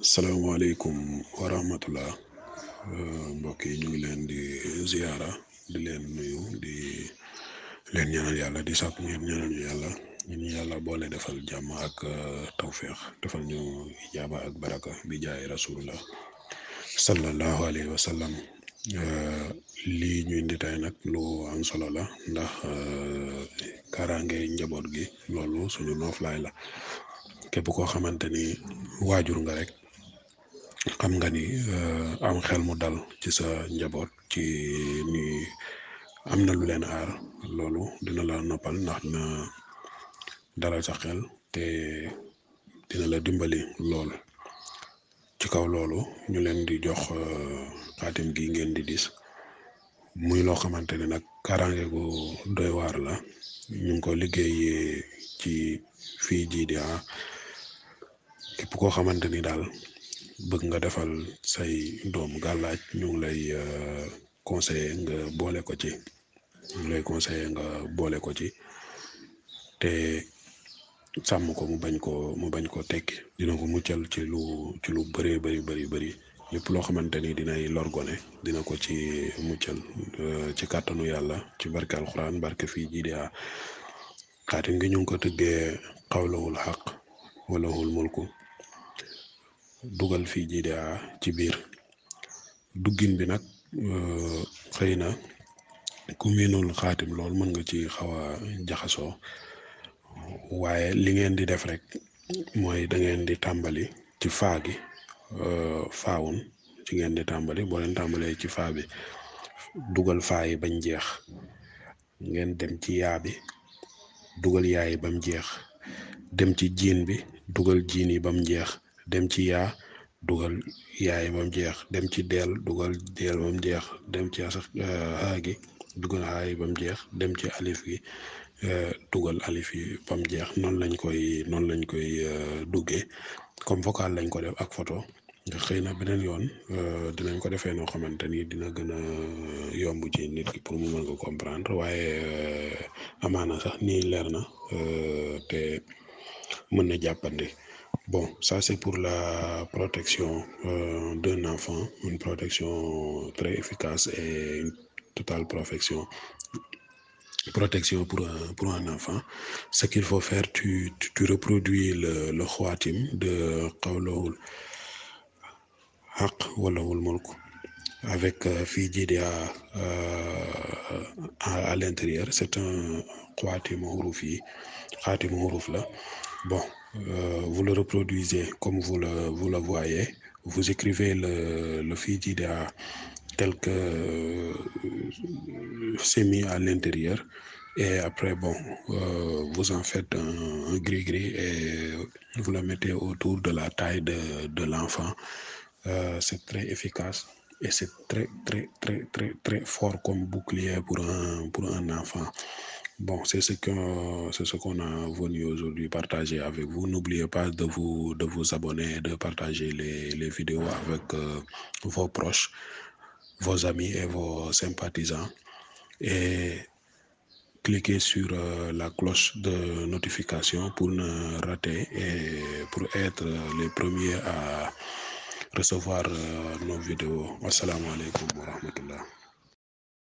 salaamaaleykum wa rahmatullah mbokk yi ñu ngi leen di ziara di leen nuyu di leen ñaanal yàlla di sàkku ngeen ñaanal ñu yàlla ñu yàlla boole defal jàmm ak tawféex defal ñu ijaaba ak baraka bi jaay rasulullah sallallahu alayhi wa sallam lii ñu indi tey nag lu am solo la ndax kaaraange njaboot gi loolu suñu nooflaay la képp koo xamante ni waajur nga rek xam nga ni am xel mu dal ci sa njaboot ci ni am na lu leen aar loolu dina la noppal ndax dina dalal sa xel te dina la dimbali lool ci kaw loolu ñu leen di jox xaatim gi ngeen di gis muy loo xamante ne nag kaaraange gu doy waar la ñu ngi ko liggéeyee ci fii GDA képp koo xamante ni daal bëgg nga defal say doom gàllaaj ñu ngi lay conseiller nga boole ko ci te sàmm ko mu bañ ko tekki dina ko muccal ci lu bëree bëri lépp loo xamante ni dinay lor gone dina ko ci muccal ci kàttanu yàlla ci barke alxuraan barke fii GDA xaatim ngi ñu ngi ko tëggee xawlawul xaq walahul mulku dugal fii GDA ci biir duggin bi nag xëy na ku miinul xaatim lool mën nga ci xaw a jaxasoo waaye li ngeen di def rek mooy da ngeen di tàmbali ci faa gi faawun ci ngeen di tàmbali boo leen tàmbalee ci faa bi dugal faa yi bañ jeex ngeen dem ci yaa bi dugal yaa yi bam jeex dem ci jiin bi dugal jiin yi bam jeex dem ci yaa dugal yaay bam jeex dem ci deel dugal deel bam jeex dem ci xaa gi dugal xaa yi bam jeex dem ci alif gi dugal alif yi bam jeex noonu lañ koy duggee comme vocal lañ ko def ak photo nga xëy na beneen yoon dinañ ko defee noo xamante ni dina gën a yomb ci nit ki pour mu mën ko comprendre waaye amaana sax nii leer na te mën na jàppandi. Bon, ça c'est pour la protection d'un enfant, une protection très efficace et une totale protection pour un enfant. Ce qu'il faut faire, tu reproduis le khawatim de Qawlahul Haq Walahul Mulk avec Fi GDA à l'intérieur. C'est un khawatim houroufi, khatim hourouf là. Bon, vous le reproduisez comme vous le voyez. Vous écrivez le Fi GDA tel que c'est mis à l'intérieur. Et après, bon, vous en faites un gris-gris et vous le mettez autour de la taille de l'enfant. C'est très efficace et c'est très fort comme bouclier pour un enfant. Bon, c'est ce qu'on a venu aujourd'hui partager avec vous. N'oubliez pas de vous abonner, de partager les vidéos avec vos proches, vos amis et vos sympathisants. Et cliquez sur la cloche de notification pour ne rater et pour être les premiers à recevoir nos vidéos. Assalamu alaikum wa rahmatullah.